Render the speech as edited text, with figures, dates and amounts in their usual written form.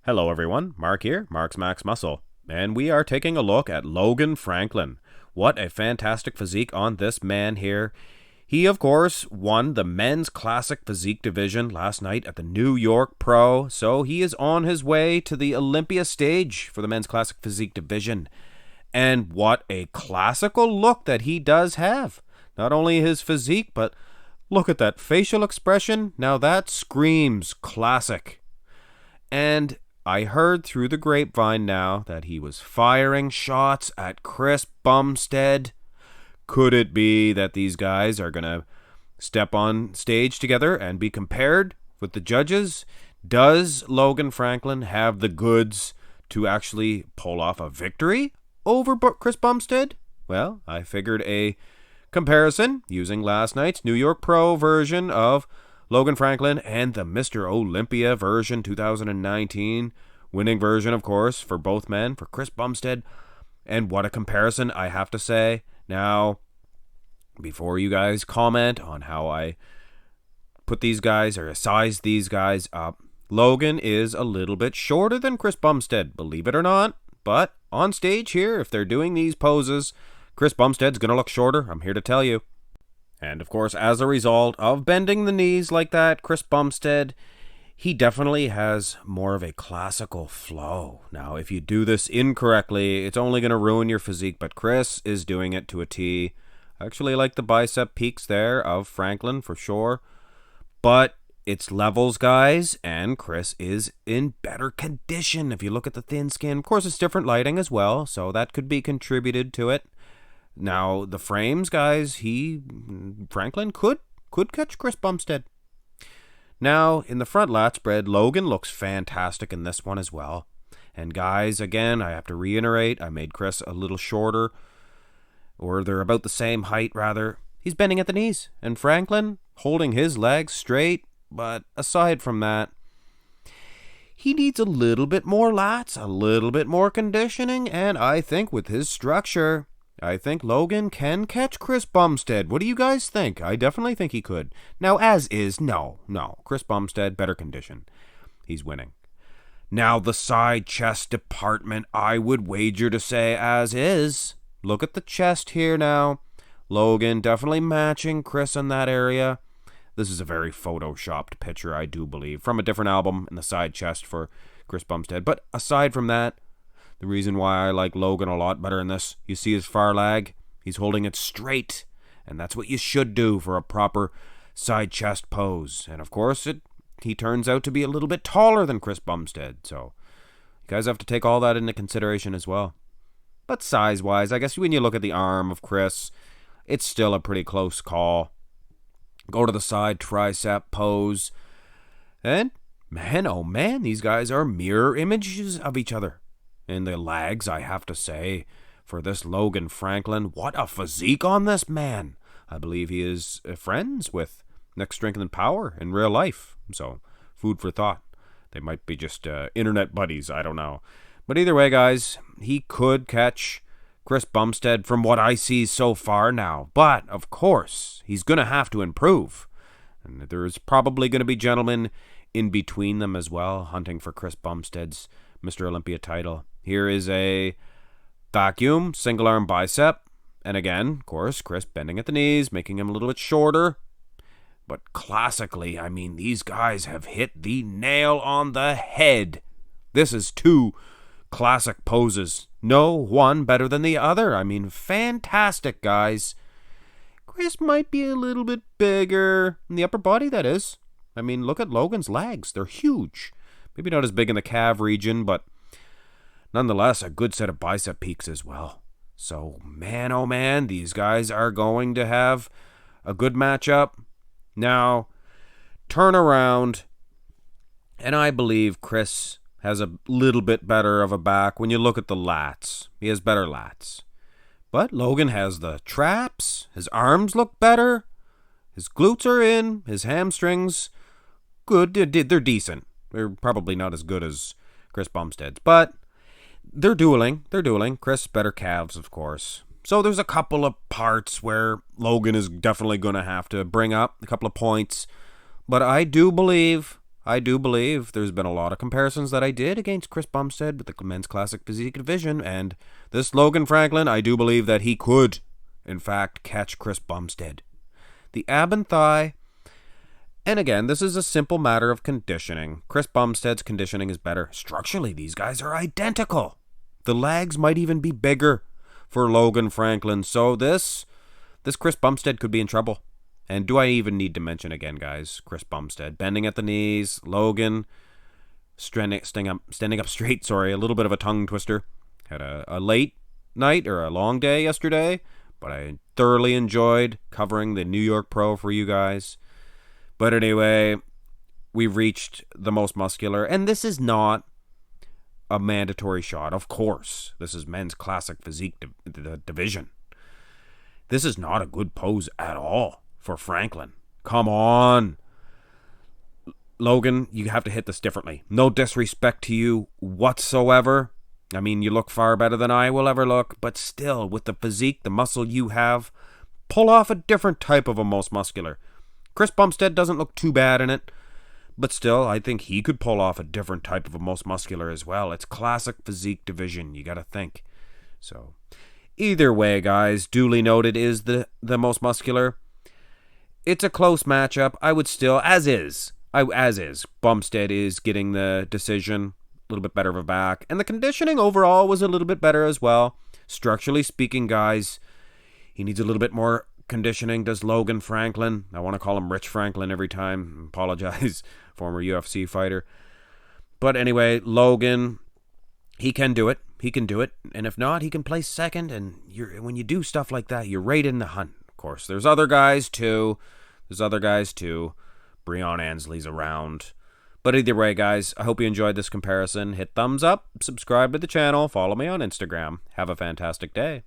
Hello everyone, Mark here, Mark's Max Muscle, and we are taking a look at Logan Franklin. What a fantastic physique on this man here. He, of course, won the Men's Classic Physique Division last night at the New York Pro, so he is on his way to the Olympia stage for the Men's Classic Physique Division. And what a classical look that he does have. Not only his physique, but look at that facial expression. Now that screams classic. And I heard through the grapevine now that he was firing shots at Chris Bumstead. Could it be that these guys are going to step on stage together and be compared with the judges? Does Logan Franklin have the goods to actually pull off a victory over Chris Bumstead? Well, I figured a comparison using last night's New York Pro version of Logan Franklin and the Mr. Olympia version 2019. Winning version, of course, for both men, for Chris Bumstead. And what a comparison, I have to say. Now, before you guys comment on how I put these guys or size these guys up, Logan is a little bit shorter than Chris Bumstead, believe it or not. But on stage here, if they're doing these poses, Chris Bumstead's going to look shorter, I'm here to tell you. And of course, as a result of bending the knees like that, Chris Bumstead, he definitely has more of a classical flow. Now, if you do this incorrectly, it's only going to ruin your physique, but Chris is doing it to a T. I actually like the bicep peaks there of Franklin for sure. But it's levels, guys, and Chris is in better condition if you look at the thin skin. Of course, it's different lighting as well, so that could be contributed to it. Now, the frames, guys, Franklin could catch Chris Bumstead. Now, in the front lat spread, Logan looks fantastic in this one as well. And guys, again, I have to reiterate, I made Chris a little shorter, or they're about the same height, rather. He's bending at the knees, and Franklin holding his legs straight, but aside from that, he needs a little bit more lats, a little bit more conditioning, and I think with his structure, I think Logan can catch Chris Bumstead. What do you guys think? I definitely think he could. Now, as is, no. Chris Bumstead, better condition. He's winning. Now, the side chest department, I would wager to say as is. Look at the chest here now. Logan definitely matching Chris in that area. This is a very photoshopped picture, I do believe, from a different album in the side chest for Chris Bumstead. But aside from that, the reason why I like Logan a lot better in this, you see his far leg? He's holding it straight, and that's what you should do for a proper side chest pose. And of course, he turns out to be a little bit taller than Chris Bumstead, so you guys have to take all that into consideration as well. But size-wise, I guess when you look at the arm of Chris, it's still a pretty close call. Go to the side tricep pose, and man, oh man, these guys are mirror images of each other. And the legs, I have to say, for this Logan Franklin, what a physique on this man. I believe he is friends with Next Strength and Power in real life. So, food for thought. They might be just internet buddies, I don't know. But either way, guys, he could catch Chris Bumstead from what I see so far now. But, of course, he's going to have to improve. And there's probably going to be gentlemen in between them as well, hunting for Chris Bumstead's Mr. Olympia title. Here is a vacuum single arm bicep. And again, of course, Chris bending at the knees, making him a little bit shorter. But classically, I mean, these guys have hit the nail on the head. This is two classic poses. No one better than the other. I mean, fantastic, guys. Chris might be a little bit bigger in the upper body, that is. I mean, look at Logan's legs. They're huge. Maybe not as big in the calf region, but nonetheless, a good set of bicep peaks as well. So, man, oh man, these guys are going to have a good matchup. Now, turn around, and I believe Chris has a little bit better of a back when you look at the lats. He has better lats. But Logan has the traps. His arms look better. His glutes are in. His hamstrings, good. They're decent. They're probably not as good as Chris Bumstead's, but they're dueling. Chris, better calves, of course. So there's a couple of parts where Logan is definitely going to have to bring up a couple of points. But I do believe I do believe there's been a lot of comparisons that I did against Chris Bumstead with the Men's Classic Physique Division, and this Logan Franklin, I do believe that he could, in fact, catch Chris Bumstead. The ab and thigh, and again, this is a simple matter of conditioning. Chris Bumstead's conditioning is better. Structurally, these guys are identical. The legs might even be bigger for Logan Franklin, so this Chris Bumstead could be in trouble. And do I even need to mention again, guys, Chris Bumstead, bending at the knees, Logan, standing up straight, a little bit of a tongue twister. Had a late night or a long day yesterday, but I thoroughly enjoyed covering the New York Pro for you guys. But anyway, we've reached the most muscular, and this is not a mandatory shot, of course. This is Men's Classic Physique Division. This is not a good pose at all for Franklin. Come on. Logan, you have to hit this differently. No disrespect to you whatsoever. I mean, you look far better than I will ever look, but still, with the physique, the muscle you have, pull off a different type of a most muscular. Chris Bumstead doesn't look too bad in it, but still, I think he could pull off a different type of a most muscular as well. It's Classic Physique Division, you gotta think. So, either way, guys, duly noted is the most muscular. It's a close matchup. I would still, as is, Bumstead is getting the decision. A little bit better of a back. And the conditioning overall was a little bit better as well. Structurally speaking, guys, he needs a little bit more conditioning. Does Logan Franklin. I want to call him Rich Franklin every time. Apologize, former UFC fighter. But anyway, Logan, he can do it. He can do it. And if not, he can place second. And when you do stuff like that, you're right in the hunt. Of course, there's other guys too. Breon Ansley's around. But either way, guys, I hope you enjoyed this comparison. Hit thumbs up, subscribe to the channel, follow me on Instagram. Have a fantastic day.